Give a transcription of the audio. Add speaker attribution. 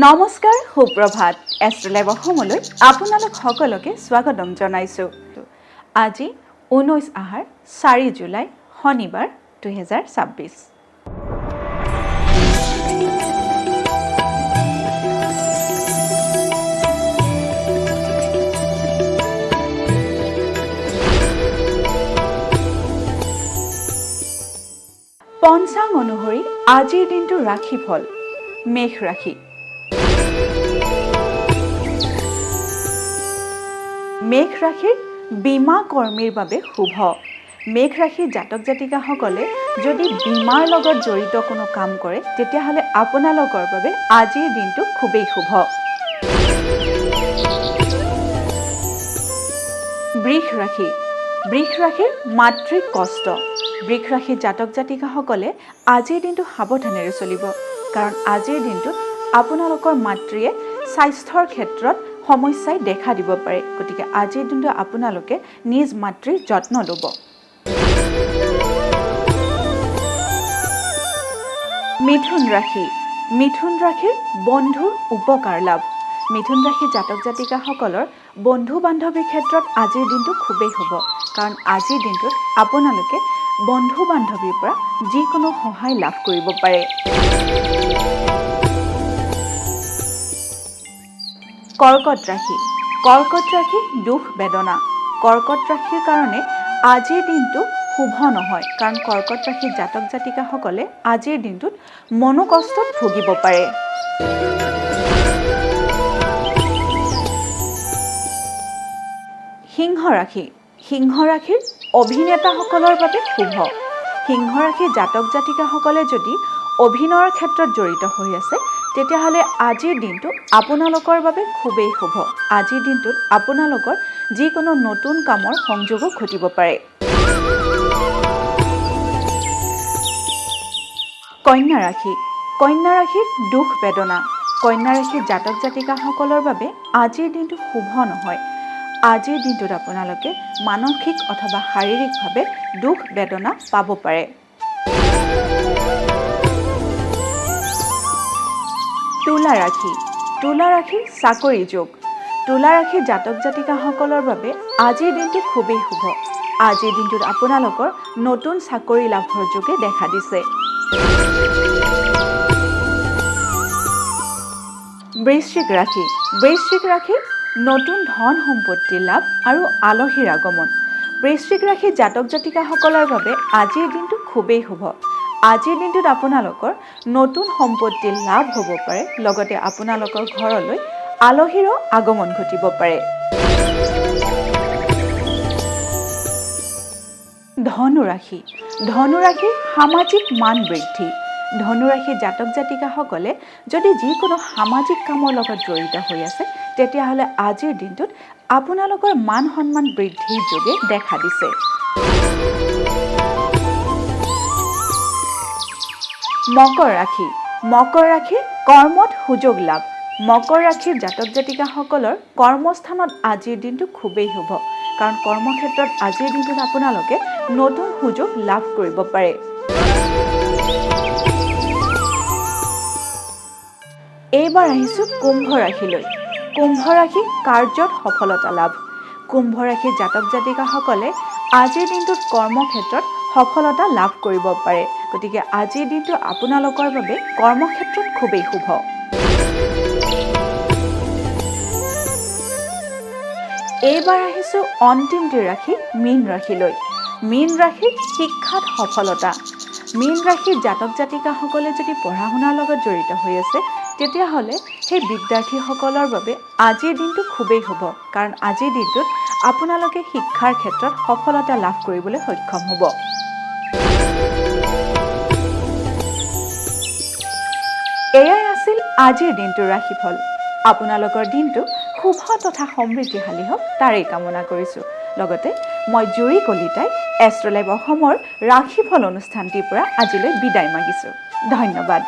Speaker 1: নমস্কাৰ সুপ্ৰভাত এষ্ট্ৰলাইভ অসমলৈ আপোনালোক সকলোকে স্বাগতম জনাইছোঁ। আজি 19 আহাৰ 4 জুলাই শনিবাৰ 2026। পঞ্চাং অনুসৰি আজিৰ দিনটো ৰাশিফল মেঘ ৰাশি। মেঘ ৰাশিৰ বীমা কৰ্মীৰ বাবে শুভ। মেঘ ৰাশিৰ জাতক জাতিকাসকলে যদি বীমাৰ লগত জড়িত কোনো কাম কৰে তেতিয়াহ'লে আপোনালোকৰ বাবে আজিৰ দিনটো খুবেই শুভ। বৃষ ৰাশি। বৃষ ৰাশিৰ মাতৃক কষ্ট। বৃষ ৰাশিৰ জাতক জাতিকাসকলে আজিৰ দিনটো সাৱধানেৰে চলিব, কাৰণ আজিৰ দিনটোত আপোনালোকৰ মাতৃয়ে স্বাস্থ্যৰ ক্ষেত্ৰত সমস্যাই দেখা দিব পাৰে। গতিকে আজিৰ দিনটো আপোনালোকে নিজ মাতৃৰ যত্ন ল'ব। মিথুন ৰাশি। মিথুন ৰাশিৰ বন্ধুৰ উপকাৰ লাভ। মিথুন ৰাশিৰ জাতক জাতিকাসকলৰ বন্ধু বান্ধৱীৰ ক্ষেত্ৰত আজিৰ দিনটো খুবেই শুভ, কাৰণ আজিৰ দিনটোত আপোনালোকে বন্ধু বান্ধৱীৰ পৰা যিকোনো সহায় লাভ কৰিব পাৰে। কৰ্কট ৰাশি। কৰ্কট ৰাশি দুখ বেদনা। কৰ্কট ৰাশিৰ কাৰণে আজিৰ দিনটো শুভ নহয়, কাৰণ কৰ্কট ৰাশিৰ জাতক জাতিকাসকলে আজিৰ দিনটোত মনোকষ্টত ভুগিব পাৰে। সিংহ ৰাশি। সিংহ ৰাশিৰ অভিনেতাসকলৰ বাবে শুভ। সিংহ ৰাশিৰ জাতক জাতিকাসকলে যদি অভিনয়ৰ ক্ষেত্ৰত জড়িত হৈ আছে তেতিয়াহ'লে আজিৰ দিনটো আপোনালোকৰ বাবে খুবেই শুভ। আজিৰ দিনটোত আপোনালোকৰ যিকোনো নতুন কামৰ সংযোগো ঘটিব পাৰে। কন্যা ৰাশি। কন্যা ৰাশিৰ দুখ বেদনা। কন্যা ৰাশিৰ জাতক জাতিকাসকলৰ বাবে আজিৰ দিনটো শুভ নহয়। আজিৰ দিনটোত আপোনালোকে মানসিক অথবা শাৰীৰিকভাৱে দুখ বেদনা পাব পাৰে। তুলা ৰাশি। তুলা ৰাশিৰ চাকৰি যোগ। তুলা ৰাশিৰ জাতক জাতিকাসকলৰ বাবে আজিৰ দিনটো খুবেই শুভ। আজিৰ দিনটোত আপোনালোকৰ নতুন চাকৰি লাভৰ যোগে দেখা দিছে। বৃশ্চিক ৰাশি। বৃশ্চিক ৰাশিৰ নতুন ধন সম্পত্তি লাভ আৰু আলহীৰ আগমন। বৃশ্চিক ৰাশিৰ জাতক জাতিকাসকলৰ বাবে আজিৰ দিনটো খুবেই শুভ। আজিৰ দিনটোত আপোনালোকৰ নতুন সম্পত্তি লাভ হ'ব পাৰে, লগতে আপোনালোকৰ ঘৰলৈ আলহীৰো আগমন ঘটিব পাৰে। ধনু ৰাশি। ধনু ৰাশিৰ সামাজিক মান বৃদ্ধি। ধনু ৰাশিৰ জাতক জাতিকাসকলে যদি যিকোনো সামাজিক কামৰ লগত জড়িত হৈ আছে তেতিয়াহ'লে আজিৰ দিনটোত আপোনালোকৰ মান সন্মান বৃদ্ধিৰ যোগে দেখা দিছে। মকৰ ৰাশি। মকৰ ৰাশিৰ কৰ্মত সুযোগ লাভ। মকৰ ৰাশিৰ জাতক জাতিকাসকলৰ কৰ্মস্থানত আজিৰ দিনটো খুবেই শুভ, কাৰণ কৰ্মক্ষেত্ৰত আজিৰ দিনটোত আপোনালোকে নতুন সুযোগ লাভ কৰিব পাৰে। এইবাৰ আহিছোঁ কুম্ভ ৰাশিলৈ। কুম্ভ ৰাশি কাৰ্যত সফলতা লাভ। কুম্ভ ৰাশিৰ জাতক জাতিকাসকলে আজিৰ দিনটোত কৰ্মক্ষেত্ৰত সফলতা লাভ কৰিব পাৰে। গতিকে আজিৰ দিনটো আপোনালোকৰ বাবে কৰ্মক্ষেত্ৰত খুবেই শুভ। এইবাৰ আহিছোঁ অন্তিমটি ৰাশি মীন ৰাশিলৈ। মীন ৰাশিৰ শিক্ষাত সফলতা। মীন ৰাশিৰ জাতক জাতিকাসকলে যদি পঢ়া শুনাৰ লগত জড়িত হৈ আছে তেতিয়াহ'লে সেই বিদ্যাৰ্থীসকলৰ বাবে আজিৰ দিনটো খুবেই শুভ, কাৰণ আজিৰ দিনটোত আপোনালোকে শিক্ষাৰ ক্ষেত্ৰত সফলতা লাভ কৰিবলৈ সক্ষম হ'ব। এয়াই আছিল আজিৰ দিনটোৰ ৰাশিফল। আপোনালোকৰ দিনটো শুভ তথা সমৃদ্ধিশালী হওক তাৰেই কামনা কৰিছোঁ। লগতে মই জুৰি কলিতাই এষ্ট্ৰলাইভ অসমৰ ৰাশিফল অনুষ্ঠানটিৰ পৰা আজিলৈ বিদায় মাগিছোঁ। ধন্যবাদ।